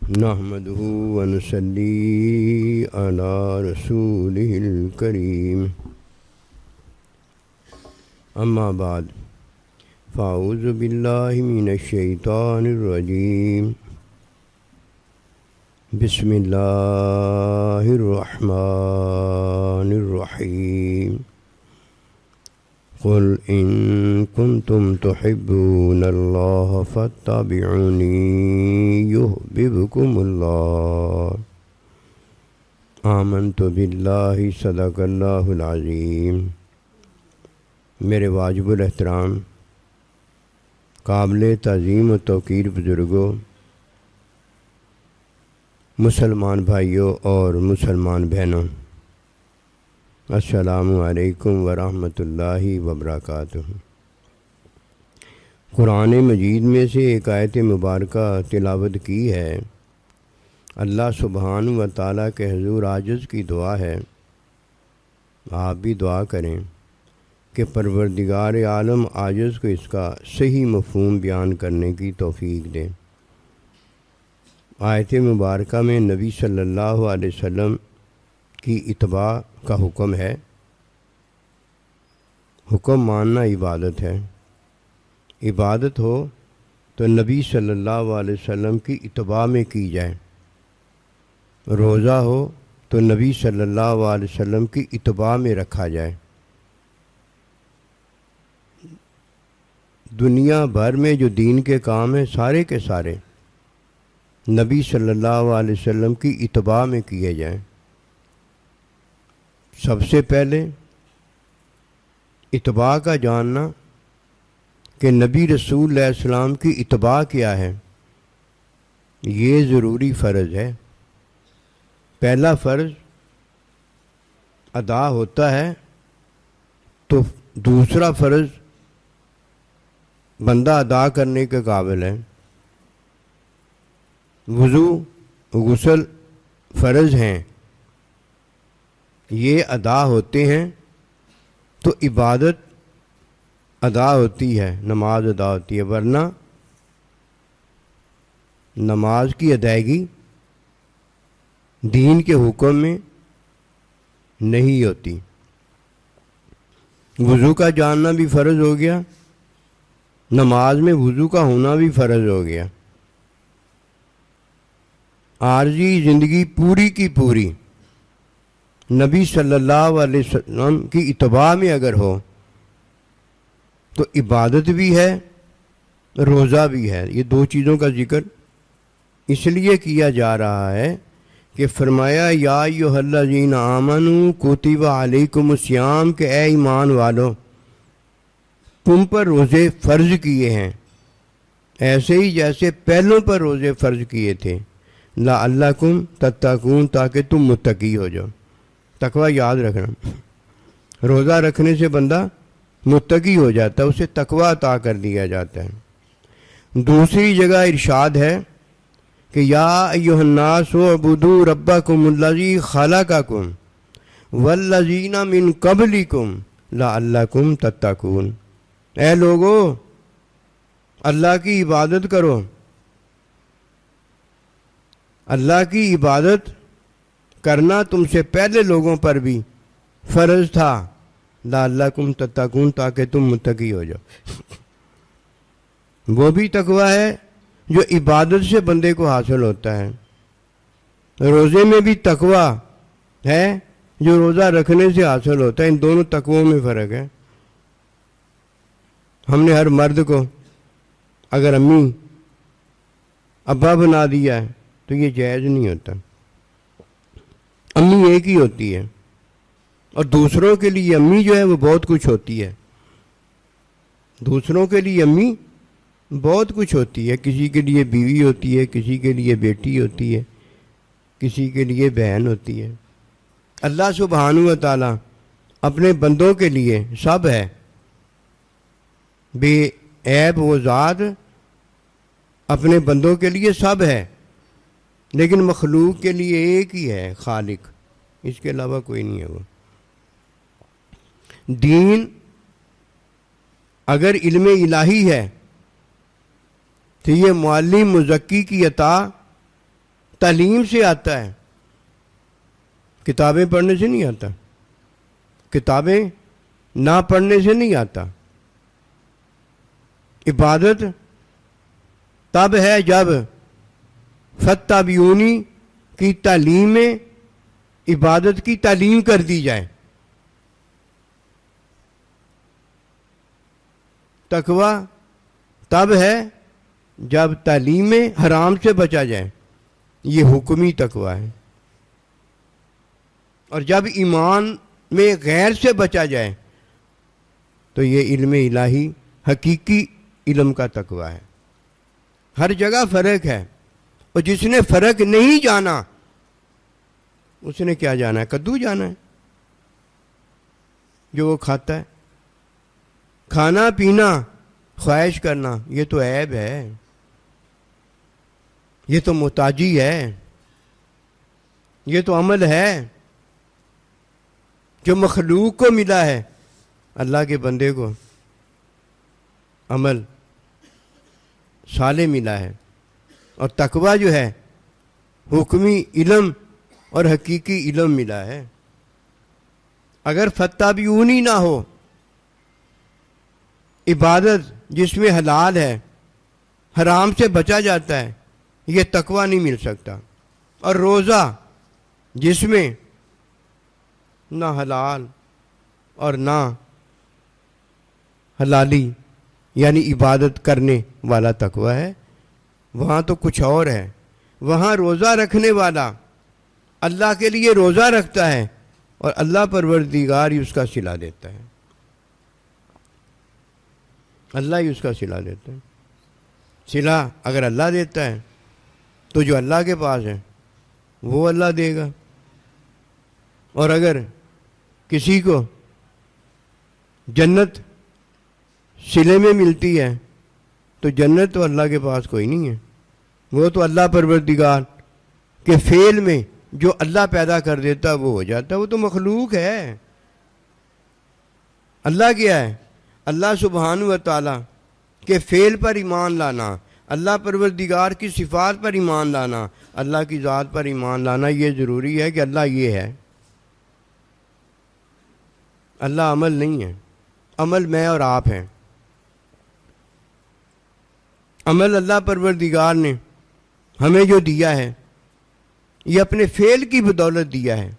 نحمده ونصلي على رسوله الكريم أما بعد فأعوذ بالله من الشيطان الرجيم بسم الله الرحمن الرحيم قل إن كنتم تحبون الله فاتبعوني يحببكم الله آمنت بالله صدق اللہ العظیم۔ میرے واجب الاحترام قابل تعظیم و توقیر بزرگوں، مسلمان بھائیوں اور مسلمان بہنوں، السلام علیکم ورحمۃ اللہ وبرکاتہ۔ قرآن مجید میں سے ایک آیت مبارکہ تلاوت کی ہے۔ اللہ سبحانہ و تعالیٰ کے حضور عاجز کی دعا ہے، آپ بھی دعا کریں کہ پروردگار عالم عاجز کو اس کا صحیح مفہوم بیان کرنے کی توفیق دے۔ آیت مبارکہ میں نبی صلی اللہ علیہ وسلم کی اتباع کا حکم ہے۔ حکم ماننا عبادت ہے۔ عبادت ہو تو نبی صلی اللہ علیہ وسلم کی اتباع میں کی جائے۔ روزہ ہو تو نبی صلی اللہ علیہ وسلم کی اتباع میں رکھا جائے۔ دنیا بھر میں جو دین کے کام ہیں سارے کے سارے نبی صلی اللہ علیہ وسلم کی اتباع میں کیے جائیں۔ سب سے پہلے اتباع کا جاننا کہ نبی رسول علیہ السلام کی اتباع کیا ہے، یہ ضروری فرض ہے۔ پہلا فرض ادا ہوتا ہے تو دوسرا فرض بندہ ادا کرنے کے قابل ہے۔ وضو غسل فرض ہیں، یہ ادا ہوتے ہیں تو عبادت ادا ہوتی ہے، نماز ادا ہوتی ہے، ورنہ نماز کی ادائیگی دین کے حکم میں نہیں ہوتی۔ وضو کا جاننا بھی فرض ہو گیا، نماز میں وضو کا ہونا بھی فرض ہو گیا۔ عارضی زندگی پوری کی پوری نبی صلی اللہ علیہ وسلم کی اتباع میں اگر ہو تو عبادت بھی ہے، روزہ بھی ہے۔ یہ دو چیزوں کا ذکر اس لیے کیا جا رہا ہے کہ فرمایا یا ایھا الذین آمنوا کتب علیکم الصیام، کہ اے ایمان والو تم پر روزے فرض کیے ہیں، ایسے ہی جیسے پہلوں پر روزے فرض کیے تھے، لعلکم تتقون، تاکہ تم متقی ہو جاؤ۔ تقوی یاد رکھنا، روزہ رکھنے سے بندہ متقی ہو جاتا ہے، اسے تقوی عطا کر دیا جاتا ہے۔ دوسری جگہ ارشاد ہے کہ یا ایھا الناس اعبدوا ربکم الذی خلقکم والذین من قبلکم لعلکم تتقون، اے لوگو اللہ کی عبادت کرو۔ اللہ کی عبادت کرنا تم سے پہلے لوگوں پر بھی فرض تھا، لعلکم تتقون، تاکہ تم متقی ہو جاؤ۔ وہ بھی تقوی ہے جو عبادت سے بندے کو حاصل ہوتا ہے۔ روزے میں بھی تقوی ہے جو روزہ رکھنے سے حاصل ہوتا ہے۔ ان دونوں تقویوں میں فرق ہے۔ ہم نے ہر مرد کو اگر امی ابا بنا دیا ہے تو یہ جائز نہیں ہوتا۔ امی ایک ہی ہوتی ہے، اور دوسروں کے لیے امی جو ہے وہ بہت کچھ ہوتی ہے۔ دوسروں کے لیے امی بہت کچھ ہوتی ہے، کسی کے لیے بیوی ہوتی ہے، کسی کے لیے بیٹی ہوتی ہے، کسی کے لیے بہن ہوتی ہے۔ اللہ سبحانہ و تعالیٰ اپنے بندوں کے لیے سب ہے، بے عیب وہ ذات اپنے بندوں کے لیے سب ہے، لیکن مخلوق کے لیے ایک ہی ہے، خالق، اس کے علاوہ کوئی نہیں ہے۔ وہ دین اگر علم الہی ہے تو یہ معلم مزکی کی عطا تعلیم سے آتا ہے، کتابیں پڑھنے سے نہیں آتا، کتابیں نہ پڑھنے سے نہیں آتا۔ عبادت تب ہے جب فاتبعونی کی تعلیم میں عبادت کی تعلیم کر دی جائے۔ تقوی تب ہے جب تعلیم میں حرام سے بچا جائے، یہ حکمی تقوی ہے۔ اور جب ایمان میں غیر سے بچا جائے تو یہ علم الہی حقیقی علم کا تقوی ہے۔ ہر جگہ فرق ہے، اور جس نے فرق نہیں جانا اس نے کیا جانا ہے؟ کدو جانا ہے جو وہ کھاتا ہے۔ کھانا پینا خواہش کرنا یہ تو عیب ہے، یہ تو محتاجی ہے، یہ تو عمل ہے جو مخلوق کو ملا ہے۔ اللہ کے بندے کو عمل صالح ملا ہے، اور تقوی جو ہے حکمی علم اور حقیقی علم ملا ہے۔ اگر فاتبعونی نہ ہو، عبادت جس میں حلال ہے، حرام سے بچا جاتا ہے، یہ تقوی نہیں مل سکتا۔ اور روزہ جس میں نہ حلال اور نہ حلالی یعنی عبادت کرنے والا تقوی ہے، وہاں تو کچھ اور ہے۔ وہاں روزہ رکھنے والا اللہ کے لیے روزہ رکھتا ہے اور اللہ پروردگار ہی اس کا صلہ دیتا ہے، اللہ ہی اس کا صلہ دیتا ہے۔ صلہ اگر اللہ دیتا ہے تو جو اللہ کے پاس ہے وہ اللہ دے گا، اور اگر کسی کو جنت صلے میں ملتی ہے تو جنت تو اللہ کے پاس کوئی نہیں ہے، وہ تو اللہ پروردگار کے فعل میں جو اللہ پیدا کر دیتا وہ ہو جاتا ہے، وہ تو مخلوق ہے۔ اللہ کیا ہے؟ اللہ سبحانہ و تعالیٰ کے فعل پر ایمان لانا، اللہ پروردگار کی صفات پر ایمان لانا، اللہ کی ذات پر ایمان لانا، یہ ضروری ہے کہ اللہ یہ ہے۔ اللہ عمل نہیں ہے، عمل میں اور آپ ہیں۔ عمل اللہ پروردگار نے ہمیں جو دیا ہے یہ اپنے فعل کی بدولت دیا ہے،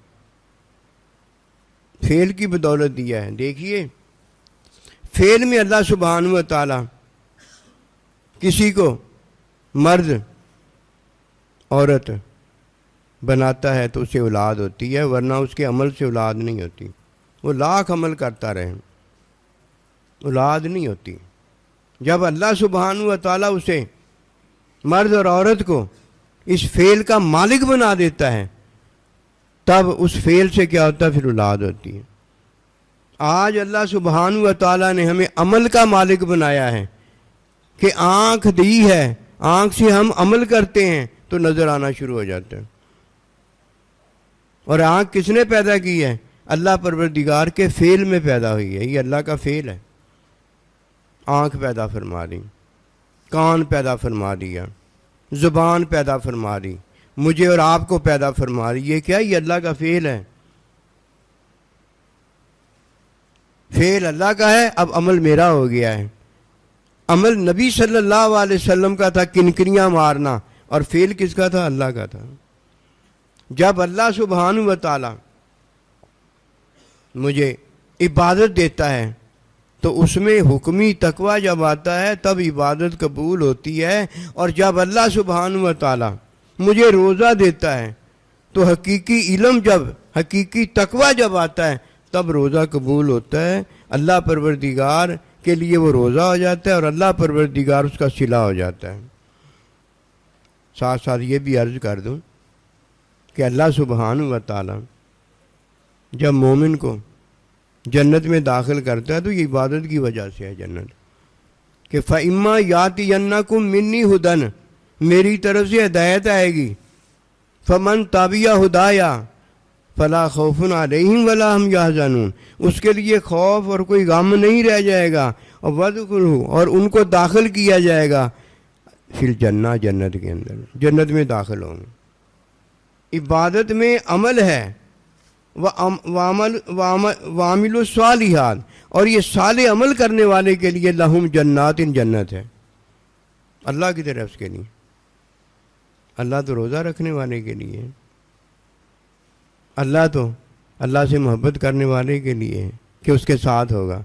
فعل کی بدولت دیا ہے۔ دیکھیے فعل میں اللہ سبحانہ و تعالی کسی کو مرد عورت بناتا ہے تو اسے اولاد ہوتی ہے، ورنہ اس کے عمل سے اولاد نہیں ہوتی۔ وہ لاکھ عمل کرتا رہے، اولاد نہیں ہوتی۔ جب اللہ سبحانہ و تعالیٰ اسے مرد اور عورت کو اس فعل کا مالک بنا دیتا ہے تب اس فعل سے کیا ہوتا ہے؟ پھر اولاد ہوتی ہے۔ آج اللہ سبحانہ و تعالیٰ نے ہمیں عمل کا مالک بنایا ہے کہ آنکھ دی ہے، آنکھ سے ہم عمل کرتے ہیں تو نظر آنا شروع ہو جاتا ہے۔ اور آنکھ کس نے پیدا کی ہے؟ اللہ پروردگار کے فعل میں پیدا ہوئی ہے، یہ اللہ کا فعل ہے۔ آنکھ پیدا فرما دی، کان پیدا فرما دیا، زبان پیدا فرما دی، مجھے اور آپ کو پیدا فرما دی۔ یہ کیا؟ یہ اللہ کا فعل ہے۔ فعل اللہ کا ہے، اب عمل میرا ہو گیا ہے۔ عمل نبی صلی اللہ علیہ وسلم کا تھا کنکریاں مارنا، اور فعل کس کا تھا؟ اللہ کا تھا۔ جب اللہ سبحانہ و تعالی مجھے عبادت دیتا ہے تو اس میں حکمی تقوی جب آتا ہے تب عبادت قبول ہوتی ہے، اور جب اللہ سبحانہ و تعالی مجھے روزہ دیتا ہے تو حقیقی علم جب حقیقی تقوی جب آتا ہے تب روزہ قبول ہوتا ہے۔ اللہ پروردگار کے لیے وہ روزہ ہو جاتا ہے اور اللہ پروردگار اس کا صلہ ہو جاتا ہے۔ ساتھ ساتھ یہ بھی عرض کر دوں کہ اللہ سبحانہ و تعالی جب مومن کو جنت میں داخل کرتا ہے تو یہ عبادت کی وجہ سے ہے جنت، کہ فَإِمَّا يَأْتِيَنَّكُم مِّنِّي هُدًى، میری طرف سے ہدایت آئے گی، فَمَن تَبِعَ هُدَايَا فَلَا خَوْفٌ عَلَيْهِمْ وَلَا هُمْ يَحْزَنُونَ، اس کے لیے خوف اور کوئی غم نہیں رہ جائے گا، اور وَادْخُلُوا، اور ان کو داخل کیا جائے گا، فِي الْجَنَّةِ، جنت کے اندر، جنت میں داخل ہوں گے۔ عبادت میں عمل ہے، وعامل الصالحات، اور یہ صالح عمل کرنے والے کے لیے لہم جنات، جنت ہے اللہ کی طرف کے لیے۔ اللہ تو روزہ رکھنے والے کے لیے، اللہ سے محبت کرنے والے کے لیے کہ اس کے ساتھ ہوگا۔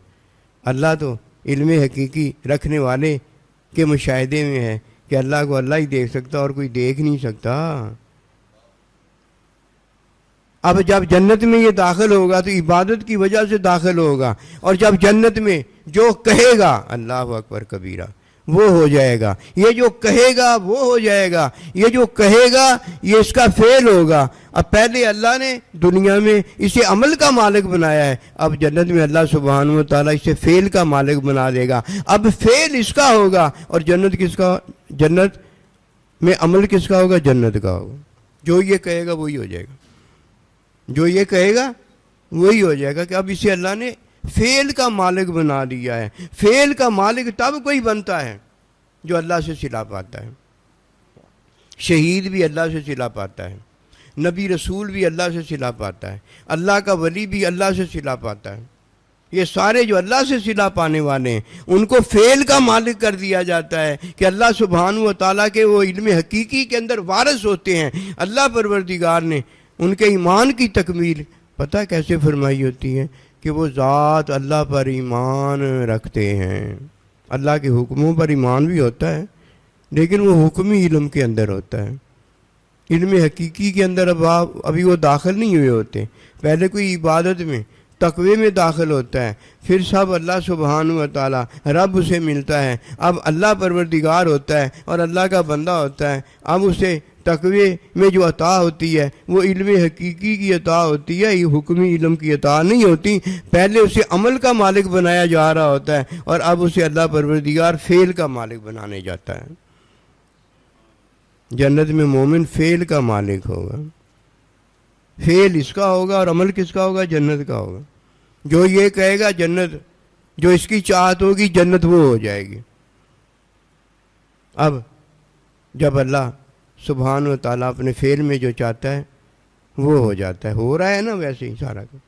اللہ تو علم حقیقی رکھنے والے کے مشاہدے میں ہے کہ اللہ کو اللہ ہی دیکھ سکتا اور کوئی دیکھ نہیں سکتا۔ اب جب جنت میں یہ داخل ہوگا تو عبادت کی وجہ سے داخل ہوگا، اور جب جنت میں جو کہے گا اللہ اکبر کبیرہ وہ ہو جائے گا، یہ جو کہے گا وہ ہو جائے گا، یہ جو کہے گا یہ اس کا فعل ہوگا۔ اب پہلے اللہ نے دنیا میں اسے عمل کا مالک بنایا ہے، اب جنت میں اللہ سبحانہ و تعالیٰ اسے فعل کا مالک بنا دے گا۔ اب فعل اس کا ہوگا اور جنت کس کا؟ جنت میں عمل کس کا ہوگا؟ جنت کا ہوگا۔ جو یہ کہے گا وہی ہو جائے گا، جو یہ کہے گا وہی ہو جائے گا کہ اب اسے اللہ نے فعل کا مالک بنا دیا ہے۔ فعل کا مالک تب کوئی بنتا ہے جو اللہ سے صلہ پاتا ہے۔ شہید بھی اللہ سے صلہ پاتا ہے، نبی رسول بھی اللہ سے صلہ پاتا ہے، اللہ کا ولی بھی اللہ سے صلہ پاتا ہے۔ یہ سارے جو اللہ سے صلہ پانے والے ہیں ان کو فعل کا مالک کر دیا جاتا ہے کہ اللہ سبحانہ و تعالیٰ کے وہ علم حقیقی کے اندر وارث ہوتے ہیں۔ اللہ پروردگار نے ان کے ایمان کی تکمیل پتہ کیسے فرمائی ہوتی ہے کہ وہ ذات اللہ پر ایمان رکھتے ہیں۔ اللہ کے حکموں پر ایمان بھی ہوتا ہے لیکن وہ حکمی علم کے اندر ہوتا ہے، علم حقیقی کے اندر ابھی وہ داخل نہیں ہوئے ہوتے۔ پہلے کوئی عبادت میں تقوی میں داخل ہوتا ہے، پھر سب اللہ سبحانہ و تعالیٰ رب اسے ملتا ہے، اب اللہ پروردگار ہوتا ہے اور اللہ کا بندہ ہوتا ہے۔ اب اسے تقوی میں جو عطا ہوتی ہے وہ علم حقیقی کی عطا ہوتی ہے، یہ حکمی علم کی عطا نہیں ہوتی۔ پہلے اسے عمل کا مالک بنایا جا رہا ہوتا ہے اور اب اسے اللہ پروردگار فعل کا مالک بنانے جاتا ہے۔ جنت میں مومن فعل کا مالک ہوگا، فعل اس کا ہوگا اور عمل کس کا ہوگا؟ جنت کا ہوگا۔ جو یہ کہے گا جنت، جو اس کی چاہت ہوگی جنت وہ ہو جائے گی۔ اب جب اللہ سبحانہ و تعالیٰ اپنے فعل میں جو چاہتا ہے وہ ہو جاتا ہے، ہو رہا ہے نا ویسے ہی سارا کچھ۔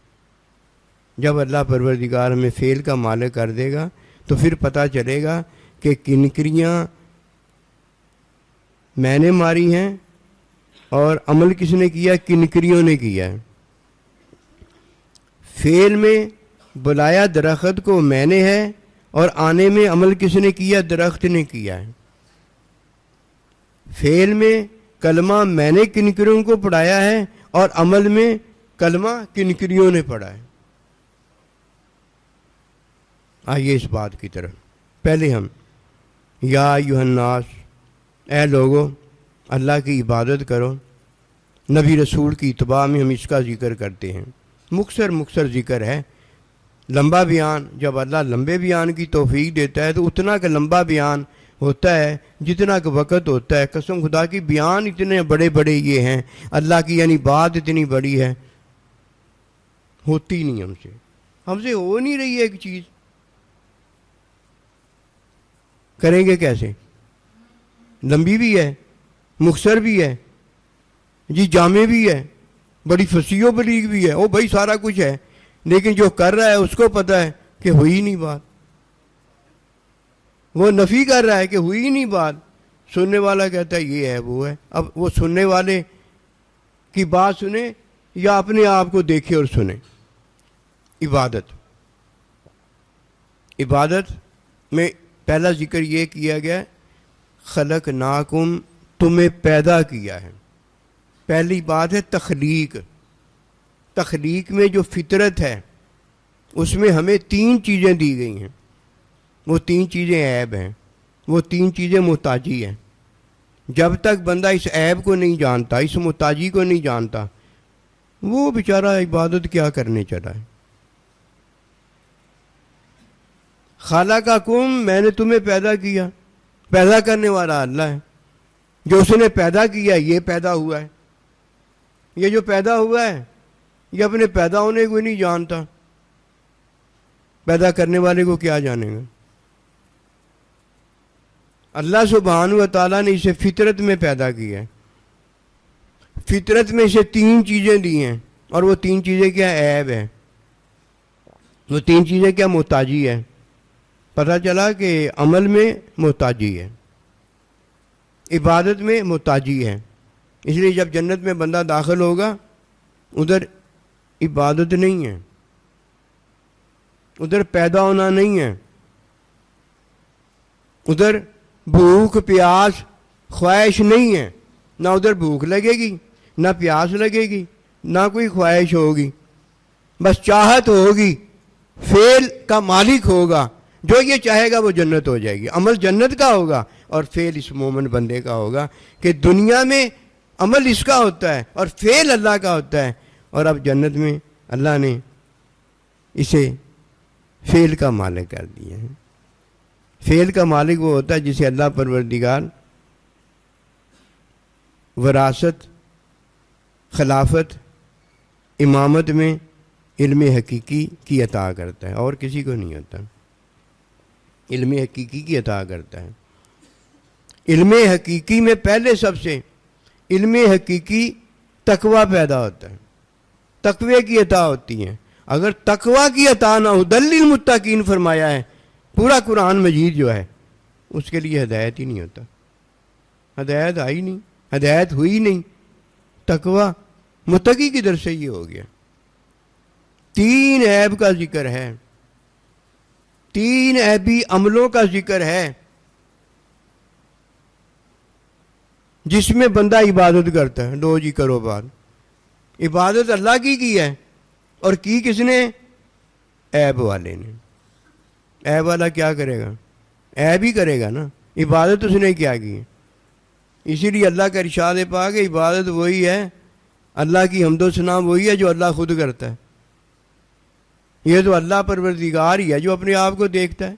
جب اللہ پروردگار ہمیں فعل کا مالک کر دے گا تو پھر پتہ چلے گا کہ کنکریاں میں نے ماری ہیں اور عمل کس نے کیا؟ کنکریوں نے کیا ہے۔ فعل میں بلایا درخت کو میں نے ہے اور آنے میں عمل کس نے کیا؟ درخت نے کیا ہے۔ فعل میں کلمہ میں نے کنکریوں کو پڑھایا ہے اور عمل میں کلمہ کنکریوں نے پڑھا ہے۔ آئیے اس بات کی طرف۔ پہلے ہم یا ایھا الناس، اے لوگو اللہ کی عبادت کرو، نبی رسول کی اتباع میں ہم اس کا ذکر کرتے ہیں۔ مختصر ذکر ہے، لمبا بیان جب اللہ لمبے بیان کی توفیق دیتا ہے تو اتنا کا لمبا بیان ہوتا ہے جتنا کا وقت ہوتا ہے۔ قسم خدا کی بیان اتنے بڑے بڑے یہ ہیں، اللہ کی یعنی بات اتنی بڑی ہے، ہوتی نہیں ہم سے ہو نہیں رہی ہے ایک چیز، کریں گے کیسے؟ لمبی بھی ہے، مختصر بھی ہے، جی جامع بھی ہے، بڑی فصیح و بلیغ بھی ہے، او بھائی سارا کچھ ہے، لیکن جو کر رہا ہے اس کو پتہ ہے کہ ہوئی نہیں بات، وہ نفی کر رہا ہے کہ ہوئی نہیں بات، سننے والا کہتا ہے یہ ہے وہ ہے۔ اب وہ سننے والے کی بات سنے یا اپنے آپ کو دیکھے اور سنے؟ عبادت میں پہلا ذکر یہ کیا گیا خلقناکم، تمہیں پیدا کیا ہے۔ پہلی بات ہے تخلیق۔ تخلیق میں جو فطرت ہے اس میں ہمیں 3 چیزیں دی گئی ہیں، وہ 3 چیزیں عیب ہیں، وہ 3 چیزیں محتاجی ہیں۔ جب تک بندہ اس عیب کو نہیں جانتا، اس محتاجی کو نہیں جانتا، وہ بیچارہ عبادت کیا کرنے چلا ہے۔ خلقکم، میں نے تمہیں پیدا کیا، پیدا کرنے والا اللہ ہے، جو اس نے پیدا کیا یہ پیدا ہوا ہے۔ یہ جو پیدا ہوا ہے یہ اپنے پیدا ہونے کو نہیں جانتا، پیدا کرنے والے کو کیا جانے گا؟ اللہ سبحانہ و تعالیٰ نے اسے فطرت میں پیدا کیا ہے۔ فطرت میں سے 3 چیزیں دی ہیں، اور وہ 3 چیزیں کیا؟ عیب ہے. وہ 3 چیزیں کیا؟ محتاجی ہے. پتہ چلا کہ عمل میں محتاجی ہے، عبادت میں محتاجی ہے. اس لیے جب جنت میں بندہ داخل ہوگا ادھر عبادت نہیں ہے، ادھر پیدا ہونا نہیں ہے، ادھر بھوک پیاس خواہش نہیں ہے. نہ ادھر بھوک لگے گی، نہ پیاس لگے گی، نہ کوئی خواہش ہوگی، بس چاہت ہوگی. فعل کا مالک ہوگا، جو یہ چاہے گا وہ جنت ہو جائے گی. عمل جنت کا ہوگا اور فعل اس مومن بندے کا ہوگا کہ دنیا میں عمل اس کا ہوتا ہے اور فعل اللہ کا ہوتا ہے، اور اب جنت میں اللہ نے اسے فعل کا مالک کر دیا ہے. فعل کا مالک وہ ہوتا ہے جسے اللہ پروردگار وراثت، خلافت، امامت میں علم حقیقی کی عطا کرتا ہے، اور کسی کو نہیں ہوتا. علم حقیقی کی عطا کرتا ہے. علم حقیقی میں پہلے سب سے علم حقیقی تقوی پیدا ہوتا ہے، تقوی کی عطا ہوتی ہے. اگر تقوی کی عطا نہ ہو، دل للمتقین فرمایا ہے پورا قرآن مجید جو ہے، اس کے لیے ہدایت ہی نہیں ہوتا. ہدایت آئی نہیں، ہدایت ہوئی نہیں. تقوی متقی کی در سے یہ ہو گیا. 3 عیب کا ذکر ہے، 3 عیبی عملوں کا ذکر ہے جس میں بندہ عبادت کرتا ہے. لو جی کرو بات. عبادت اللہ کی ہے، اور کی کس نے؟ عیب والے نے. عیب والا کیا کرے گا؟ عیب ہی کرے گا نا. عبادت اس نے کیا کی ہے؟ اسی لیے اللہ کا ارشاد پاک ہے عبادت وہی ہے، اللہ کی حمد و ثنا وہی ہے جو اللہ خود کرتا ہے. یہ تو اللہ پروردگار ہی ہے جو اپنے آپ کو دیکھتا ہے.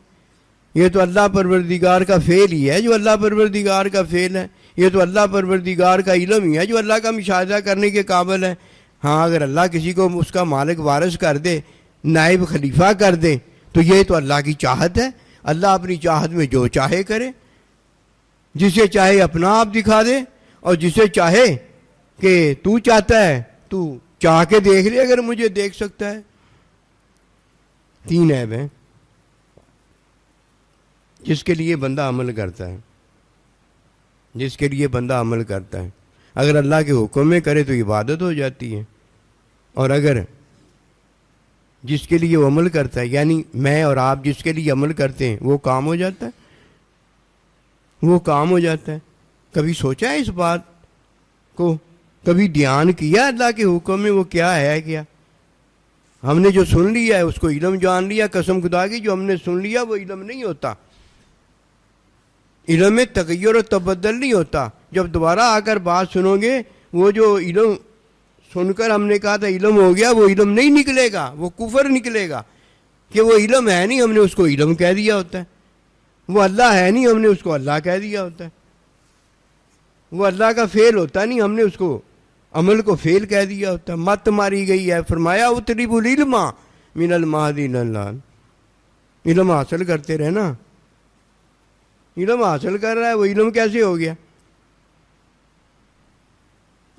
یہ تو اللہ پروردگار کا فعل ہی ہے جو اللہ پروردگار کا فعل ہے. یہ تو اللہ پروردگار کا علم ہی ہے جو اللہ کا مشاہدہ کرنے کے قابل ہے. ہاں اگر اللہ کسی کو اس کا مالک وارث کر دے، نائب خلیفہ کر دے، تو یہ تو اللہ کی چاہت ہے. اللہ اپنی چاہت میں جو چاہے کرے، جسے چاہے اپنا آپ دکھا دے، اور جسے چاہے کہ تو چاہتا ہے تو چاہ کے دیکھ لے اگر مجھے دیکھ سکتا ہے. 3 عیب ہیں جس کے لیے بندہ عمل کرتا ہے، جس کے لیے بندہ عمل کرتا ہے. اگر اللہ کے حکم میں کرے تو عبادت ہو جاتی ہے، اور اگر جس کے لیے وہ عمل کرتا ہے، یعنی میں اور آپ جس کے لیے عمل کرتے ہیں، وہ کام ہو جاتا ہے. وہ کام ہو جاتا ہے. کبھی سوچا ہے اس بات کو؟ کبھی دھیان کیا اللہ کے حکم میں وہ کیا ہے؟ کیا ہم نے جو سن لیا ہے اس کو علم جان لیا؟ قسم خدا کی جو ہم نے سن لیا وہ علم نہیں ہوتا. علم میں تغیر و تبدل نہیں ہوتا. جب دوبارہ آ کر بات سنو گے، وہ جو علم سن کر ہم نے کہا تھا علم ہو گیا، وہ علم نہیں نکلے گا، وہ کفر نکلے گا کہ وہ علم ہے نہیں، ہم نے اس کو علم کہہ دیا ہوتا ہے. وہ اللہ ہے نہیں، ہم نے اس کو اللہ کہہ دیا ہوتا ہے. وہ اللہ کا فعل ہوتا نہیں، ہم نے اس کو عمل کو فعل کہہ دیا ہوتا ہے. مت ماری گئی ہے. فرمایا اطلبوا العلم من المہد الی اللعن. علم حاصل کرتے رہنا. علم حاصل کر رہا ہے، وہ علم کیسے ہو گیا؟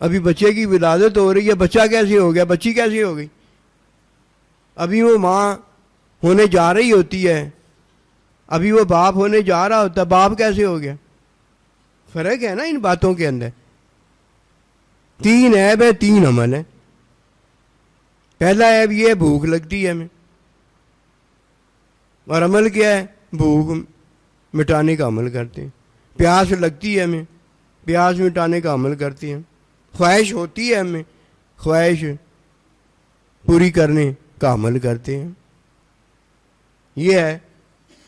ابھی بچے کی ولادت ہو رہی ہے، بچہ کیسے ہو گیا؟ بچی کیسے ہو گئی؟ ابھی وہ ماں ہونے جا رہی ہوتی ہے، ابھی وہ باپ ہونے جا رہا ہوتا ہے، باپ کیسے ہو گیا؟ فرق ہے نا ان باتوں کے اندر. 3 عیب ہے، 3 عمل ہے. پہلا عیب یہ ہے بھوک لگتی ہے ہمیں، اور عمل کیا ہے؟ بھوک مٹانے کا عمل کرتے ہیں. پیاس لگتی ہے ہمیں، پیاس مٹانے کا عمل کرتے ہیں. خواہش ہوتی ہے ہمیں، خواہش پوری کرنے کا عمل کرتے ہیں. یہ ہے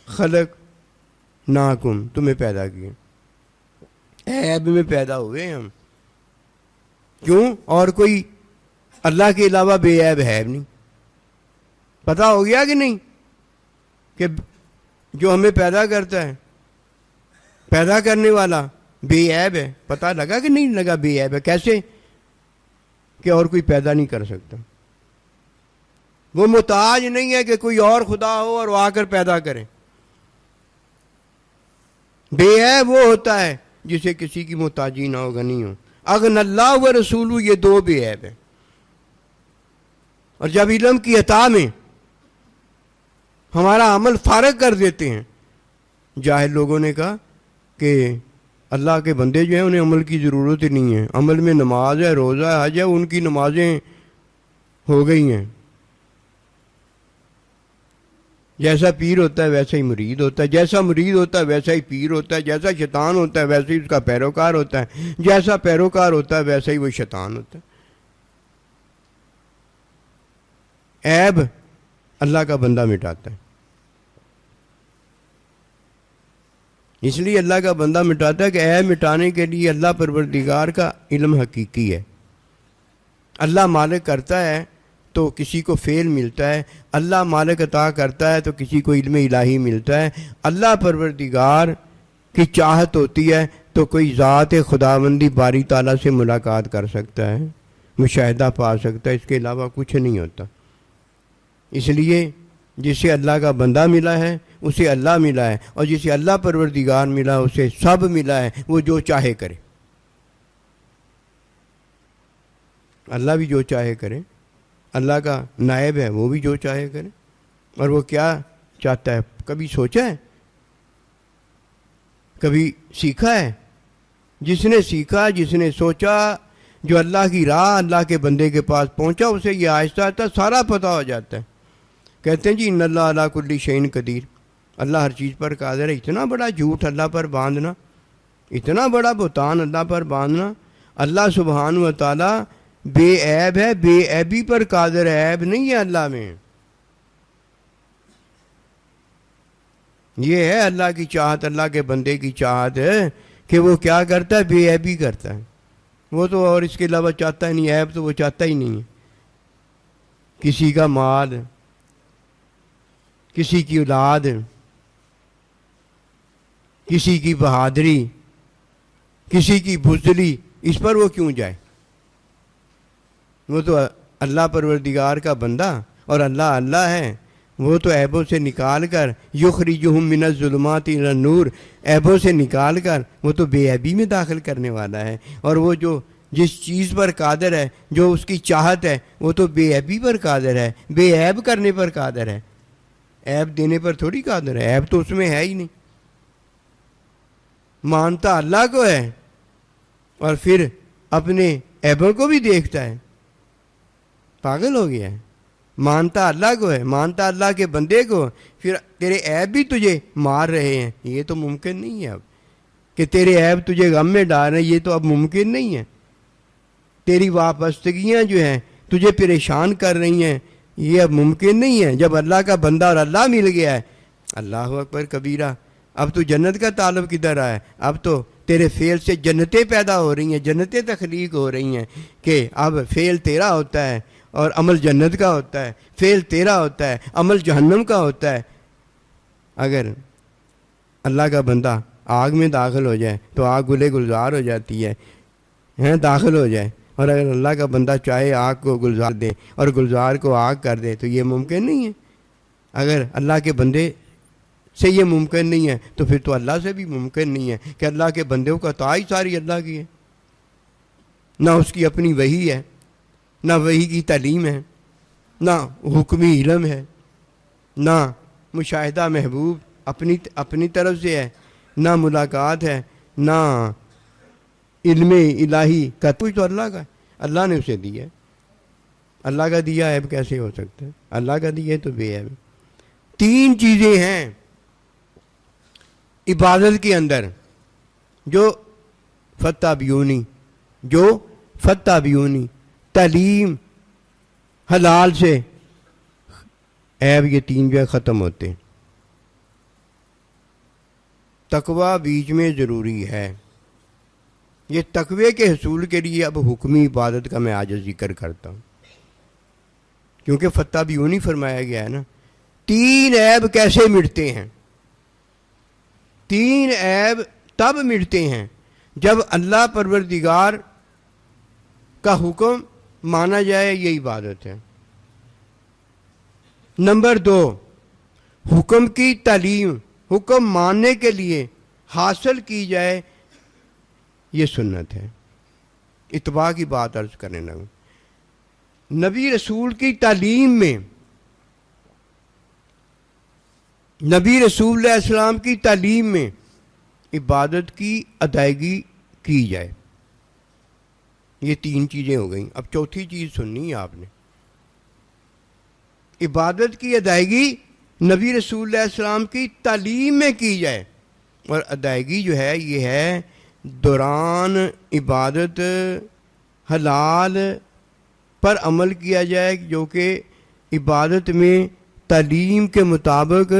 خلق ناکم، تمہیں پیدا کیے. عیب میں پیدا ہوئے ہم. کیوں؟ اور کوئی اللہ کے علاوہ بے عیب ہے نہیں. پتہ ہو گیا کہ نہیں کہ جو ہمیں پیدا کرتا ہے، پیدا کرنے والا بے عیب ہے؟ پتہ لگا کہ نہیں لگا بے عیب ہے؟ کیسے؟ کہ اور کوئی پیدا نہیں کر سکتا. وہ محتاج نہیں ہے کہ کوئی اور خدا ہو اور وہ آ کر پیدا کرے. بے عیب وہ ہوتا ہے جسے کسی کی محتاجی نہ ہو، غنی ہو. اغن اللہ و رسول، یہ دو بے عیب ہیں۔ اور جب علم کی عطا میں ہمارا عمل فارغ کر دیتے ہیں، جاہل لوگوں نے کہا کہ اللہ کے بندے جو ہیں انہیں عمل کی ضرورت ہی نہیں ہے، عمل میں نماز ہے، روزہ ہے، حج ہے، ان کی نمازیں ہو گئی ہیں۔ جیسا پیر ہوتا ہے ویسا ہی مرید ہوتا ہے، جیسا مرید ہوتا ہے ویسا ہی پیر ہوتا ہے، جیسا شیطان ہوتا ہے ویسا ہی اس کا پیروکار ہوتا ہے، جیسا پیروکار ہوتا ہے ویسا ہی وہ شیطان ہوتا ہے۔ عیب اللہ کا بندہ مٹاتا ہے، اس لیے اللہ کا بندہ مٹاتا ہے کہ عیب مٹانے کے لیے اللہ پروردگار کا علم حقیقی ہے۔ اللہ مالک کرتا ہے تو کسی کو فعل ملتا ہے، اللہ مالک عطا کرتا ہے تو کسی کو علم الہی ملتا ہے۔ اللہ پروردگار کی چاہت ہوتی ہے تو کوئی ذات خداوندی باری تعالیٰ سے ملاقات کر سکتا ہے، مشاہدہ پا سکتا ہے، اس کے علاوہ کچھ نہیں ہوتا۔ اس لیے جسے اللہ کا بندہ ملا ہے اسے اللہ ملا ہے، اور جسے اللہ پروردگار ملا اسے سب ملا ہے، وہ جو چاہے کرے۔ اللہ بھی جو چاہے کرے، اللہ کا نائب ہے وہ بھی جو چاہے کرے۔ اور وہ کیا چاہتا ہے کبھی سوچا ہے؟ کبھی سیکھا ہے؟ جس نے سیکھا، جس نے سوچا، جو اللہ کی راہ اللہ کے بندے کے پاس پہنچا، اسے یہ آہستہ آہستہ سارا پتہ ہو جاتا ہے۔ کہتے ہیں جی ان اللہ علی کل شیء قدیر، اللہ ہر چیز پر قادر ہے۔ اتنا بڑا جھوٹ اللہ پر باندھنا، اتنا بڑا بہتان اللہ پر باندھنا۔ اللہ سبحانہ و تعالی بے عیب ہے، بے عیبی پر قادر ہے، عیب نہیں ہے اللہ میں۔ یہ ہے اللہ کی چاہت، اللہ کے بندے کی چاہت ہے کہ وہ کیا کرتا ہے؟ بے عیبی کرتا ہے۔ وہ تو اور اس کے علاوہ چاہتا ہی نہیں، عیب تو وہ چاہتا ہی نہیں ہے۔ کسی کا مال، کسی کی اولاد، کسی کی بہادری، کسی کی بزدلی، اس پر وہ کیوں جائے؟ وہ تو اللہ پروردگار کا بندہ اور اللہ ہے، وہ تو عیبوں سے نکال کر یخرجہم من الظلمات الی النور، عیبوں سے نکال کر وہ تو بے عیبی میں داخل کرنے والا ہے۔ اور وہ جو جس چیز پر قادر ہے، جو اس کی چاہت ہے، وہ تو بے عیبی پر قادر ہے، بے عیب کرنے پر قادر ہے، عیب دینے پر تھوڑی قادر ہے۔ عیب تو اس میں ہے ہی نہیں۔ مانتا اللہ کو ہے اور پھر اپنے عیبوں کو بھی دیکھتا ہے، پاگل ہو گیا ہے۔ مانتا اللہ کو ہے، مانتا اللہ کے بندے کو، پھر تیرے عیب بھی تجھے مار رہے ہیں، یہ تو ممکن نہیں ہے اب کہ تیرے عیب تجھے غم میں ڈال رہے ہیں، یہ تو اب ممکن نہیں ہے۔ تیری وابستگیاں جو ہیں تجھے پریشان کر رہی ہیں، یہ اب ممکن نہیں ہے۔ جب اللہ کا بندہ اور اللہ مل گیا ہے، اللہ اکبر کبیرہ، اب تو جنت کا تعلق کدھر آیا ہے؟ اب تو تیرے فعل سے جنتیں پیدا ہو رہی ہیں، جنتیں تخلیق ہو رہی ہیں کہ اب فعل تیرا ہوتا ہے اور عمل جنت کا ہوتا ہے، فعل تیرا ہوتا ہے، عمل جہنم کا ہوتا ہے۔ اگر اللہ کا بندہ آگ میں داخل ہو جائے تو آگ گلے گلزار ہو جاتی ہے، داخل ہو جائے، اور اگر اللہ کا بندہ چاہے آگ کو گلزار دے اور گلزار کو آگ کر دے تو یہ ممکن نہیں ہے۔ اگر اللہ کے بندے سے یہ ممکن نہیں ہے تو پھر تو اللہ سے بھی ممکن نہیں ہے کہ اللہ کے بندوں کا طاعت ہی ساری اللہ کی ہے۔ نہ اس کی اپنی وحی ہے، نہ وحی کی تعلیم ہے، نہ حکمی علم ہے، نہ مشاہدہ محبوب اپنی طرف سے ہے، نہ ملاقات ہے، نہ علم الہی کا، کچھ تو اللہ کا ہے، اللہ نے اسے دیا ہے۔ اللہ کا دیا عیب کیسے ہو سکتا ہے؟ اللہ کا دیا ہے تو بے عیب۔ تین چیزیں ہیں عبادت کے اندر جو فتح بیونی تعلیم حلال سے عیب، یہ تین جو ہے ختم ہوتے ہیں۔ تقوی بیچ میں ضروری ہے۔ یہ تقوی کے حصول کے لیے اب حکمی عبادت کا میں آج ذکر کرتا ہوں، کیونکہ فتح بیونی فرمایا گیا ہے نا۔ تین عیب کیسے مٹتے ہیں؟ تین عیب تب مٹتے ہیں جب اللہ پروردگار کا حکم مانا جائے، یہ عبادت ہے۔ نمبر 2، حکم کی تعلیم، حکم ماننے کے لیے حاصل کی جائے، یہ سنت ہے۔ اتباع کی بات عرض کرنے لگوں. نبی رسول کی تعلیم میں، نبی رسول علیہ السلام کی تعلیم میں عبادت کی ادائیگی کی جائے. یہ 3 چیزیں ہو گئیں. اب چوتھی چیز سننی ہے آپ نے. عبادت کی ادائیگی نبی رسول علیہ السلام کی تعلیم میں کی جائے، اور ادائیگی جو ہے یہ ہے دوران عبادت حلال پر عمل کیا جائے، جو کہ عبادت میں تعلیم کے مطابق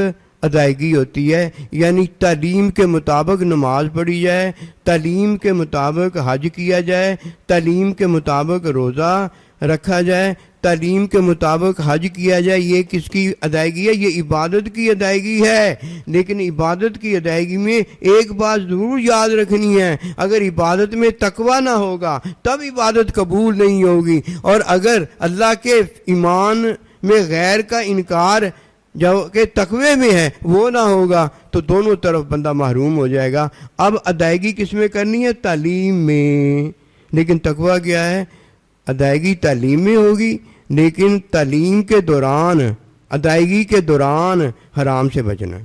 ادائیگی ہوتی ہے. یعنی تعلیم کے مطابق نماز پڑھی جائے، تعلیم کے مطابق حج کیا جائے، تعلیم کے مطابق روزہ رکھا جائے، تعلیم کے مطابق حج کیا جائے. یہ کس کی ادائیگی ہے؟ یہ عبادت کی ادائیگی ہے. لیکن عبادت کی ادائیگی میں ایک بات ضرور یاد رکھنی ہے، اگر عبادت میں تقویٰ نہ ہوگا تب عبادت قبول نہیں ہوگی، اور اگر اللہ کے ایمان میں غیر کا انکار جو کہ تقوی میں ہے وہ نہ ہوگا تو دونوں طرف بندہ محروم ہو جائے گا. اب ادائیگی کس میں کرنی ہے؟ تعلیم میں. لیکن تقوی کیا ہے؟ ادائیگی تعلیم میں ہوگی، لیکن تعلیم کے دوران، ادائیگی کے دوران حرام سے بچنا.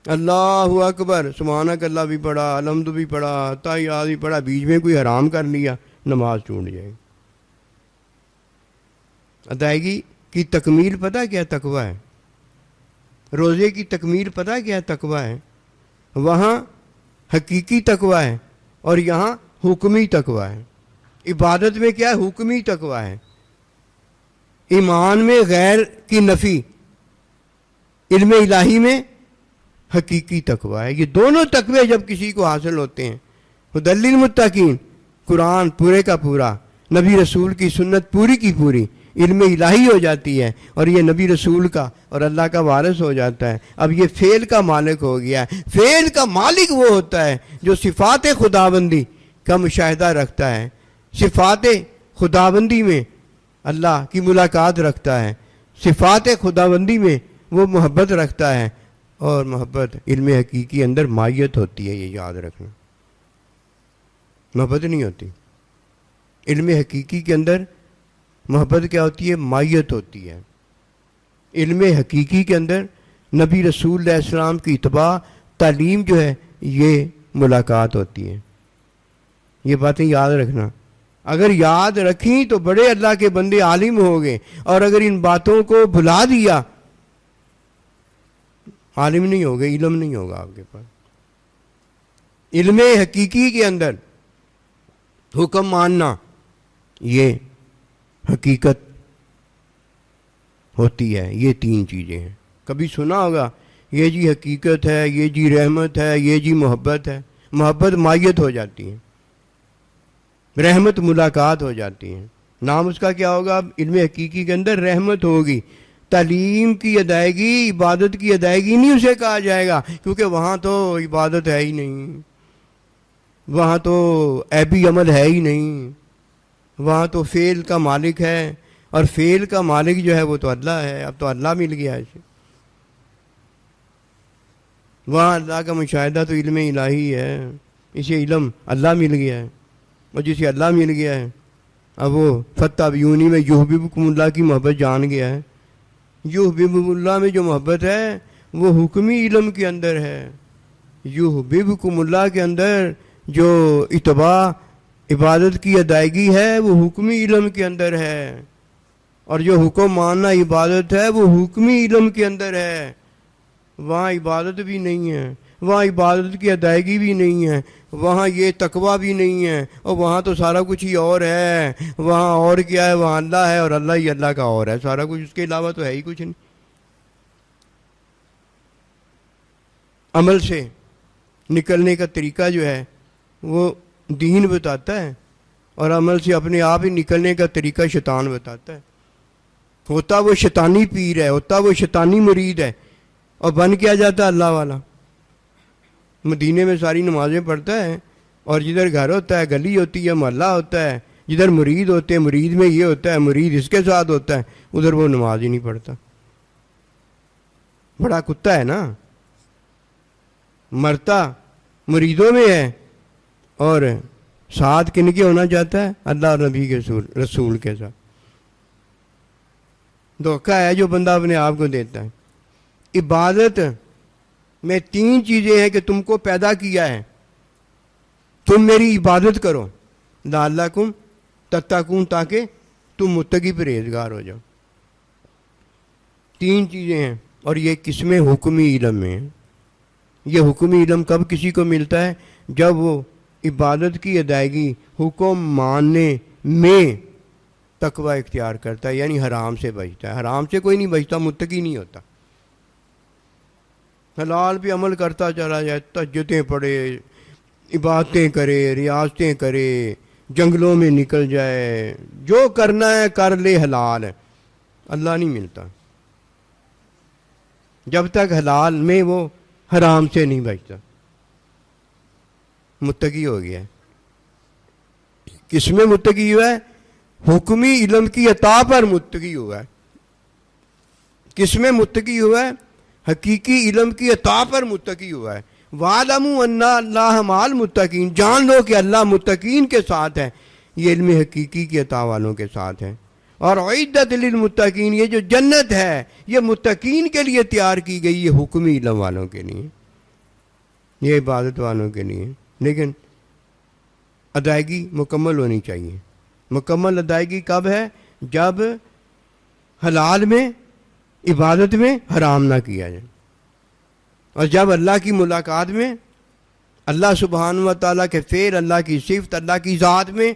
اللہ اکبر، سبحانک اللہ بھی پڑھا، الحمد بھی پڑھا، تحیات بھی پڑھا، بیچ میں کوئی حرام کر لیا، نماز ٹوٹ جائے. ادائیگی کی تکمیل پتہ کیا تقوی ہے؟ روزے کی تکمیل پتہ کیا تقوی ہے؟ وہاں حقیقی تقوی ہے اور یہاں حکمی تقوی ہے. عبادت میں کیا ہے؟ حکمی تقوی ہے. ایمان میں غیر کی نفی، علم الہی میں حقیقی تقوی ہے. یہ دونوں تقوی جب کسی کو حاصل ہوتے ہیں، ہدی للمتقین، قرآن پورے کا پورا، نبی رسول کی سنت پوری کی پوری، علم الہی ہو جاتی ہے، اور یہ نبی رسول کا اور اللہ کا وارث ہو جاتا ہے. اب یہ فعل کا مالک ہو گیا ہے. فعل کا مالک وہ ہوتا ہے جو صفات خداوندی کا مشاہدہ رکھتا ہے، صفات خداوندی میں اللہ کی ملاقات رکھتا ہے، صفات خداوندی میں وہ محبت رکھتا ہے، اور محبت علم حقیقی اندر مائیت ہوتی ہے. یہ یاد رکھنا، محبت نہیں ہوتی. علم حقیقی کے اندر محبت کیا ہوتی ہے؟ مائیت ہوتی ہے. علم حقیقی کے اندر نبی رسول علیہ السلام کی اتباع، تعلیم جو ہے یہ ملاقات ہوتی ہے. یہ باتیں یاد رکھنا. اگر یاد رکھیں تو بڑے اللہ کے بندے عالم ہو گئے، اور اگر ان باتوں کو بھلا دیا عالم نہیں ہوگے، علم نہیں ہوگا آپ کے پاس. علم حقیقی کے اندر حکم ماننا یہ حقیقت ہوتی ہے. یہ 3 چیزیں ہیں. کبھی سنا ہوگا یہ جی حقیقت ہے، یہ جی رحمت ہے، یہ جی محبت ہے. محبت مائیت ہو جاتی ہے، رحمت ملاقات ہو جاتی ہے. نام اس کا کیا ہوگا؟ اب علم حقیقی کے اندر رحمت ہوگی. تعلیم کی ادائیگی، عبادت کی ادائیگی نہیں اسے کہا جائے گا، کیونکہ وہاں تو عبادت ہے ہی نہیں، وہاں تو عیبی عمل ہے ہی نہیں، وہاں تو فعل کا مالک ہے، اور فعل کا مالک جو ہے وہ تو اللہ ہے. اب تو اللہ مل گیا ہے اسے. وہاں اللہ کا مشاہدہ تو علم الہی ہے، اسے علم اللہ مل گیا ہے، اور جسے اللہ مل گیا ہے اب وہ فتح بیونی میں یحببکم اللہ کی محبت جان گیا ہے. یحببکم اللہ میں جو محبت ہے وہ حکمی علم کے اندر ہے. یحببکم اللہ کے اندر جو اتباع عبادت کی ادائیگی ہے وہ حکمی علم کے اندر ہے، اور جو حکم ماننا عبادت ہے وہ حکمی علم کے اندر ہے. وہاں عبادت بھی نہیں ہے، وہاں عبادت کی ادائیگی بھی نہیں ہے، وہاں یہ تقویٰ بھی نہیں ہے، اور وہاں تو سارا کچھ ہی اور ہے. وہاں اور کیا ہے؟ وہاں اللہ ہے، اور اللہ ہی اللہ کا اور ہے. سارا کچھ اس کے علاوہ تو ہے ہی کچھ نہیں. عمل سے نکلنے کا طریقہ جو ہے وہ دین بتاتا ہے، اور عمل سے اپنے آپ ہی نکلنے کا طریقہ شیطان بتاتا ہے. ہوتا وہ شیطانی پیر ہے، ہوتا وہ شیطانی مرید ہے، اور بن کیا جاتا ہے اللہ والا. مدینے میں ساری نمازیں پڑھتا ہے، اور جدھر گھر ہوتا ہے، گلی ہوتی ہے، محلہ ہوتا ہے، جدھر مرید ہوتے ہیں، مرید میں یہ ہوتا ہے، مرید اس کے ساتھ ہوتا ہے، ادھر وہ نماز ہی نہیں پڑھتا. بڑا کتا ہے نا، مرتا مریدوں میں ہے اور ساتھ کن کے ہونا چاہتا ہے؟ اللہ اور نبی کے رسول کے ساتھ۔ دھوکہ ہے جو بندہ اپنے آپ کو دیتا ہے۔ عبادت میں 3 چیزیں ہیں کہ تم کو پیدا کیا ہے، تم میری عبادت کرو، لعلکم تتقون، تاکہ تم متقی پرہیزگار ہو جاؤ۔ 3 چیزیں ہیں، اور یہ کس میں؟ حکمی علم میں ہے۔ یہ حکمی علم کب کسی کو ملتا ہے؟ جب وہ عبادت کی ادائیگی، حکم ماننے میں تقوی اختیار کرتا ہے، یعنی حرام سے بچتا ہے۔ حرام سے کوئی نہیں بچتا، متقی نہیں ہوتا۔ حلال پہ عمل کرتا چلا جائے، تہجدیں پڑھے، عبادتیں کرے، ریاضتیں کرے، جنگلوں میں نکل جائے، جو کرنا ہے کر لے، حلال ہے، اللہ نہیں ملتا جب تک حلال میں وہ حرام سے نہیں بچتا۔ متقی ہو گیا ہے۔ کس میں متقی ہوا ہے؟ حکمی علم کی عطا پر متقی ہوا ہے۔ کس میں متقی ہوا ہے؟ حقیقی علم کی عطا پر متقی ہوا ہے۔ وَاعْلَمُوا أَنَّ اللَّهَ مَعَ الْمُتَّقِينَ، جان لو کہ اللہ متقین کے ساتھ ہے۔ یہ علم حقیقی کی عطا والوں کے ساتھ ہے۔ اور عِدَّتْ لِلْمُتَّقِينَ، یہ جو جنت ہے یہ متقین کے لیے تیار کی گئی، یہ حکمی علم والوں کے لیے، یہ عبادت والوں کے لیے۔ لیکن ادائیگی مکمل ہونی چاہیے۔ مکمل ادائیگی کب ہے؟ جب حلال میں، عبادت میں حرام نہ کیا جائے، اور جب اللہ کی ملاقات میں، اللہ سبحانہ و تعالیٰ کے فعل، اللہ کی صفت، اللہ کی ذات میں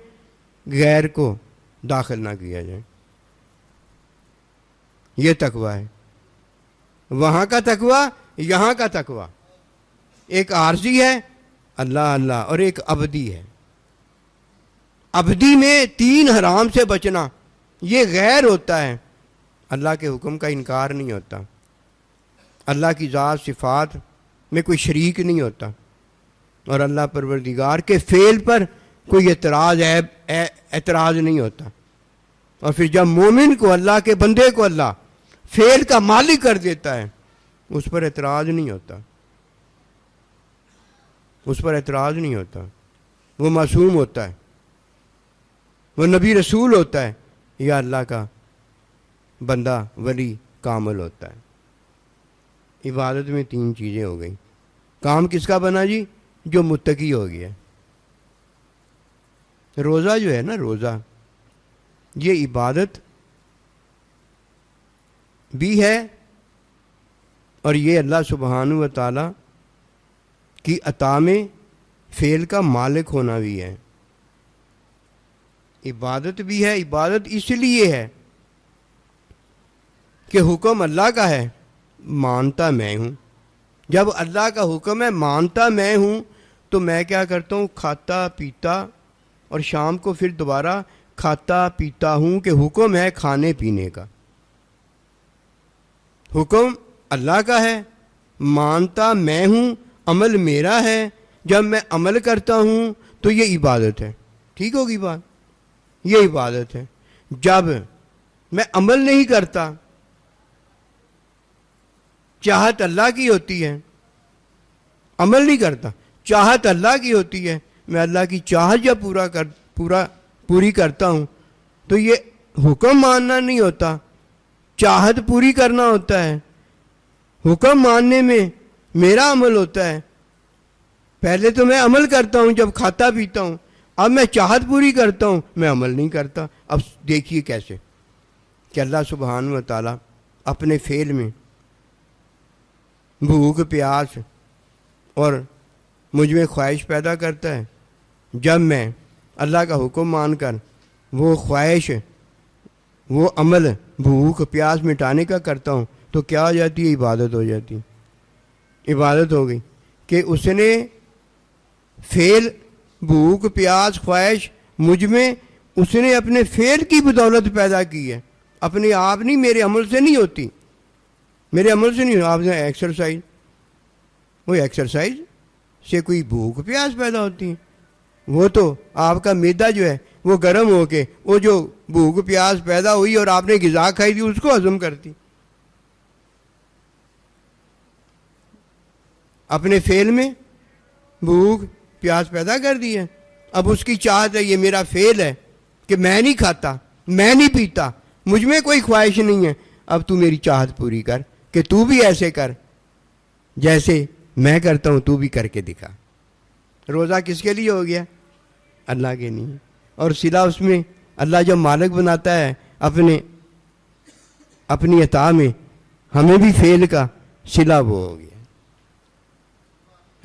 غیر کو داخل نہ کیا جائے۔ یہ تقوی ہے۔ وہاں کا تقوی، یہاں کا تقوی، ایک عارضی ہے اللہ اللہ، اور ایک ابدی ہے۔ ابدی میں 3 حرام سے بچنا، یہ غیر ہوتا ہے، اللہ کے حکم کا انکار نہیں ہوتا، اللہ کی ذات صفات میں کوئی شریک نہیں ہوتا، اور اللہ پروردگار کے فعل پر کوئی اعتراض نہیں ہوتا۔ اور پھر جب مومن کو، اللہ کے بندے کو اللہ فعل کا مالک کر دیتا ہے، اس پر اعتراض نہیں ہوتا، اس پر اعتراض نہیں ہوتا۔ وہ معصوم ہوتا ہے، وہ نبی رسول ہوتا ہے، یا اللہ کا بندہ ولی کامل ہوتا ہے۔ عبادت میں 3 چیزیں ہو گئیں۔ کام کس کا بنا جی؟ جو متقی ہو گیا۔ روزہ جو ہے نا، روزہ یہ عبادت بھی ہے، اور یہ اللہ سبحانہ و تعالی کی عطا میں فعل کا مالک ہونا بھی ہے۔ عبادت بھی ہے۔ عبادت اس لیے ہے کہ حکم اللہ کا ہے، مانتا میں ہوں۔ جب اللہ کا حکم ہے، مانتا میں ہوں، تو میں کیا کرتا ہوں؟ کھاتا پیتا، اور شام کو پھر دوبارہ کھاتا پیتا ہوں، کہ حکم ہے کھانے پینے کا۔ حکم اللہ کا ہے، مانتا میں ہوں، عمل میرا ہے۔ جب میں عمل کرتا ہوں تو یہ عبادت ہے۔ ٹھیک ہوگی بات؟ یہ عبادت ہے۔ جب میں عمل نہیں کرتا، چاہت اللہ کی ہوتی ہے، عمل نہیں کرتا، چاہت اللہ کی ہوتی ہے، میں اللہ کی چاہت جب پوری کرتا ہوں، تو یہ حکم ماننا نہیں ہوتا، چاہت پوری کرنا ہوتا ہے۔ حکم ماننے میں میرا عمل ہوتا ہے۔ پہلے تو میں عمل کرتا ہوں جب کھاتا پیتا ہوں، اب میں چاہت پوری کرتا ہوں، میں عمل نہیں کرتا۔ اب دیکھیے کیسے کہ اللہ سبحانہ و تعالیٰ اپنے فعل میں بھوک پیاس اور مجھ میں خواہش پیدا کرتا ہے۔ جب میں اللہ کا حکم مان کر وہ خواہش، وہ عمل بھوک پیاس مٹانے کا کرتا ہوں، تو کیا ہو جاتی ہے؟ عبادت ہو جاتی ہے۔ عبادت ہو گئی کہ اس نے فعل، بھوک پیاس خواہش مجھ میں، اس نے اپنے فعل کی بدولت پیدا کی ہے، اپنے آپ نہیں، میرے عمل سے نہیں ہوتی، میرے عمل سے نہیں۔ آپ نے ایکسرسائز، وہ ایکسرسائز سے کوئی بھوک پیاس پیدا ہوتی ہے؟ وہ تو آپ کا معدہ جو ہے وہ گرم ہو کے وہ جو بھوک پیاس پیدا ہوئی اور آپ نے غذا کھائی تھی اس کو ہضم کرتی۔ اپنے فعل میں بھوک پیاس پیدا کر دی ہے، اب اس کی چاہت ہے، یہ میرا فعل ہے کہ میں نہیں کھاتا، میں نہیں پیتا، مجھ میں کوئی خواہش نہیں ہے، اب تو میری چاہت پوری کر کہ تو بھی ایسے کر جیسے میں کرتا ہوں، تو بھی کر کے دکھا۔ روزہ کس کے لیے ہو گیا؟ اللہ کے لیے۔ اور صلہ اس میں اللہ جب مالک بناتا ہے اپنی عطا میں، ہمیں بھی فعل کا صلہ وہ ہو گیا۔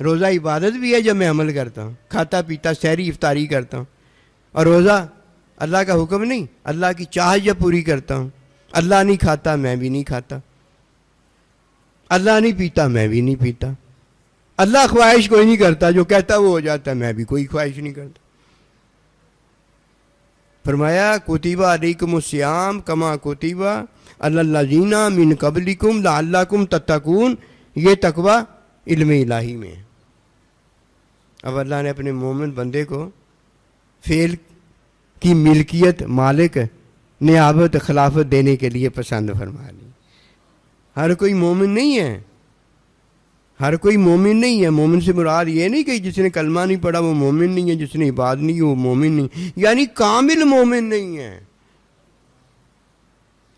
روزہ عبادت بھی ہے جب میں عمل کرتا ہوں، کھاتا پیتا سحری افطاری کرتا ہوں، اور روزہ اللہ کا حکم نہیں، اللہ کی چاہت جب پوری کرتا ہوں۔ اللہ نہیں کھاتا، میں بھی نہیں کھاتا، اللہ نہیں پیتا، میں بھی نہیں پیتا، اللہ خواہش کوئی نہیں کرتا، جو کہتا وہ ہو جاتا ہے، میں بھی کوئی خواہش نہیں کرتا۔ فرمایا کتب علیکم الصیام کما کتب علی الذین من قبلکم لعلکم تتقون، یہ تقوی علم الہی میں ہے۔ اب اللہ نے اپنے مومن بندے کو فعل کی ملکیت، مالک، نیابت، خلافت دینے کے لیے پسند فرما لی۔ ہر کوئی مومن نہیں ہے، ہر کوئی مومن نہیں ہے۔ مومن سے مراد یہ نہیں کہ جس نے کلمہ نہیں پڑھا وہ مومن نہیں ہے، جس نے عبادت نہیں وہ مومن نہیں، یعنی کامل مومن نہیں ہے۔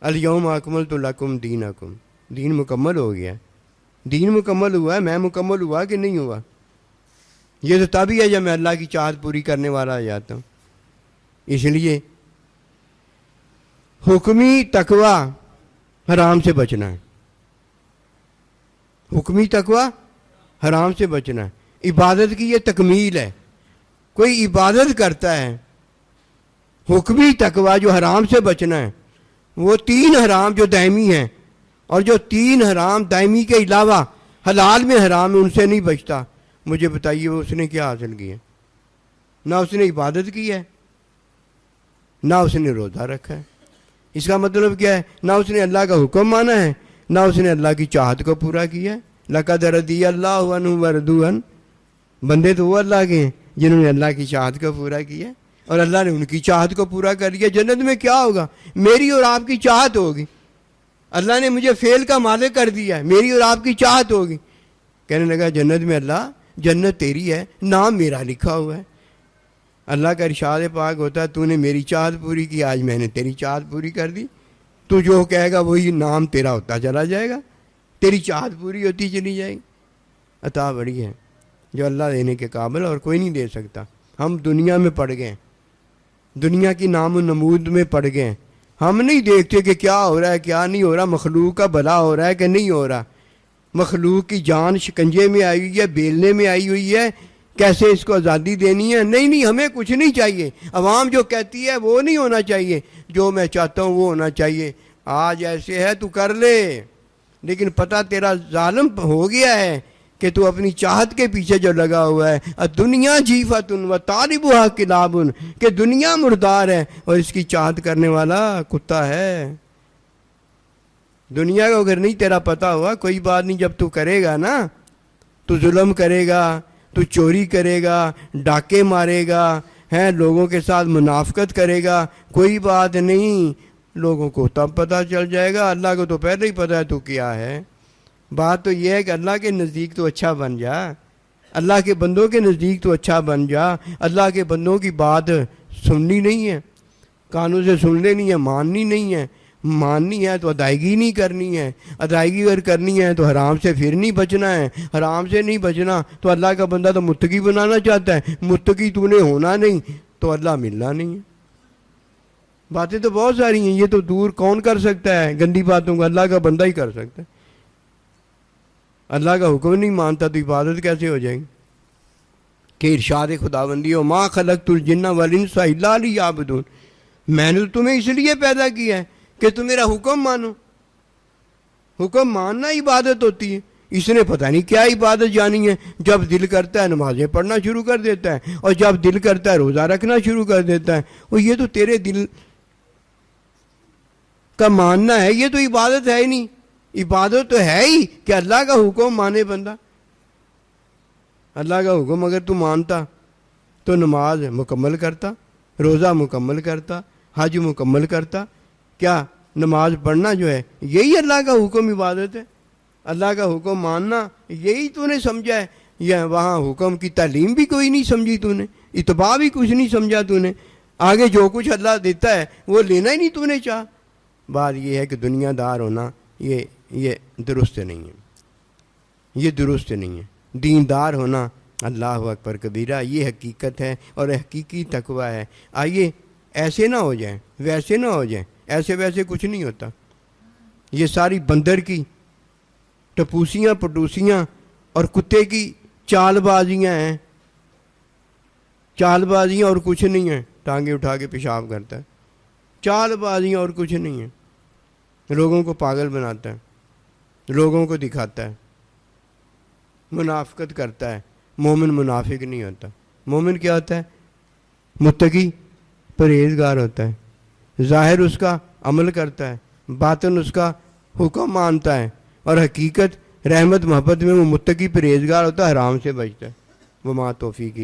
الیوم اکملت لکم دینکم، دین مکمل ہو گیا، دین مکمل ہوا ہے، میں مکمل ہوا کہ نہیں ہوا؟ یہ تو تبھی ہے جب میں اللہ کی چاہت پوری کرنے والا آ جاتا ہوں۔ اس لیے حکمی تقوی حرام سے بچنا ہے، حکمی تقوی حرام سے بچنا ہے۔ عبادت کی یہ تکمیل ہے۔ کوئی عبادت کرتا ہے، حکمی تقوی جو حرام سے بچنا ہے، وہ 3 حرام جو دائمی ہیں، اور جو 3 حرام دائمی کے علاوہ حلال میں حرام ہے، ان سے نہیں بچتا، مجھے بتائیے وہ اس نے کیا حاصل کیا؟ نہ اس نے عبادت کی ہے، نہ اس نے روزہ رکھا ہے۔ اس کا مطلب کیا ہے؟ نہ اس نے اللہ کا حکم مانا ہے، نہ اس نے اللہ کی چاہت کو پورا کیا ہے۔ لَقَدْ رَضِيَ اللَّهُ عَنْهُمْ وَرَضُوا عَنْهُ، بندے تو وہ اللہ کے ہیں جنہوں نے اللہ کی چاہت کو پورا کیا، اور اللہ نے ان کی چاہت کو پورا کر لیا۔ جنت میں کیا ہوگا؟ میری اور آپ کی چاہت ہوگی۔ اللہ نے مجھے فعل کا مالک کر دیا ہے، میری اور آپ کی چاہت ہوگی۔ کہنے لگا جنت میں اللہ، جنت تیری ہے، نام میرا لکھا ہوا ہے۔ اللہ کا ارشاد پاک ہوتا ہے تو نے میری چاہت پوری کی، آج میں نے تیری چاہت پوری کر دی۔ تو جو کہے گا وہی نام تیرا ہوتا چلا جائے گا، تیری چاہت پوری ہوتی چلی جائے گی۔ عطا بڑی ہے جو اللہ دینے کے قابل اور کوئی نہیں دے سکتا۔ ہم دنیا میں پڑ گئے، دنیا کی نام و نمود میں پڑ گئے، ہم نہیں دیکھتے کہ کیا ہو رہا ہے کیا نہیں ہو رہا، مخلوق کا بھلا ہو رہا ہے کہ نہیں ہو رہا، مخلوق کی جان شکنجے میں آئی ہوئی ہے، بیلنے میں آئی ہوئی ہے، کیسے اس کو آزادی دینی ہے۔ نہیں، ہمیں کچھ نہیں چاہیے، عوام جو کہتی ہے وہ نہیں ہونا چاہیے، جو میں چاہتا ہوں وہ ہونا چاہیے۔ آج ایسے ہے تو کر لے، لیکن پتہ تیرا ظالم ہو گیا ہے کہ تو اپنی چاہت کے پیچھے جو لگا ہوا ہے۔ دنیا جیفتن و طالبھا کلاب، کہ دنیا مردار ہے اور اس کی چاہت کرنے والا کتا ہے۔ دنیا کو اگر نہیں تیرا پتہ ہوا کوئی بات نہیں، جب تو کرے گا نا، تو ظلم کرے گا، تو چوری کرے گا، ڈاکے مارے گا، لوگوں کے ساتھ منافقت کرے گا، کوئی بات نہیں، لوگوں کو تب پتہ چل جائے گا، اللہ کو تو پہلے ہی پتہ ہے تو کیا ہے۔ بات تو یہ ہے کہ اللہ کے نزدیک تو اچھا بن جا، اللہ کے بندوں کے نزدیک تو اچھا بن جا۔ اللہ کے بندوں کی بات سننی نہیں ہے، کانوں سے سن لینی ہے، ماننی نہیں ہے، ماننی ہے تو ادائیگی نہیں کرنی ہے، ادائیگی اگر کرنی ہے تو حرام سے پھر نہیں بچنا ہے، حرام سے نہیں بچنا تو اللہ کا بندہ تو متقی بنانا چاہتا ہے، متقی تو نے ہونا نہیں تو اللہ ملنا نہیں ہے۔ باتیں تو بہت ساری ہیں، یہ تو دور کون کر سکتا ہے گندی باتوں کو؟ اللہ کا بندہ ہی کر سکتا ہے۔ اللہ کا حکم نہیں مانتا تو عبادت کیسے ہو جائے گی؟ کہ ارشاد خداوندی ہو ما خلقت الجن والانس الا لیعبدون، میں نے تمہیں اس لیے پیدا کیا ہے کہ تم میرا حکم مانو۔ حکم ماننا عبادت ہوتی ہے۔ اس نے پتہ نہیں کیا عبادت جانی ہے، جب دل کرتا ہے نمازیں پڑھنا شروع کر دیتا ہے، اور جب دل کرتا ہے روزہ رکھنا شروع کر دیتا ہے۔ اور یہ تو تیرے دل کا ماننا ہے، یہ تو عبادت ہے ہی نہیں۔ عبادت تو ہے ہی کہ اللہ کا حکم مانے بندہ۔ اللہ کا حکم اگر تو مانتا تو نماز مکمل کرتا، روزہ مکمل کرتا، حج مکمل کرتا۔ کیا نماز پڑھنا جو ہے یہی اللہ کا حکم عبادت ہے؟ اللہ کا حکم ماننا یہی تو نے سمجھا ہے؟ یا وہاں حکم کی تعلیم بھی کوئی نہیں سمجھی تو نے؟ اتباع بھی کچھ نہیں سمجھا تو نے, آگے جو کچھ اللہ دیتا ہے وہ لینا ہی نہیں تو نے چاہ. بات یہ ہے کہ دنیا دار ہونا یہ درست نہیں ہے, یہ درست نہیں ہے. دیندار ہونا اللہ اکبر کبیرہ, یہ حقیقت ہے اور حقیقی تقوی ہے. آئیے ایسے نہ ہو جائیں, ویسے نہ ہو جائیں, ایسے ویسے کچھ نہیں ہوتا. یہ ساری بندر کی ٹپوسیاں پٹوسیاں اور کتے کی چال بازیاں ہیں, چال بازیاں اور کچھ نہیں ہیں. ٹانگیں اٹھا کے پیشاب کرتا ہے, چال بازیاں اور کچھ نہیں ہیں. لوگوں کو پاگل بناتا ہے, لوگوں کو دکھاتا ہے, منافقت کرتا ہے. مومن منافق نہیں ہوتا. مومن کیا ہوتا ہے؟ متقی پرہیزگار ہوتا ہے. ظاہر اس کا عمل کرتا ہے, باطن اس کا حکم مانتا ہے, اور حقیقت رحمت محبت میں وہ متقی پرہیزگار ہوتا ہے, حرام سے بچتا ہے. وہ ماں توفیقی.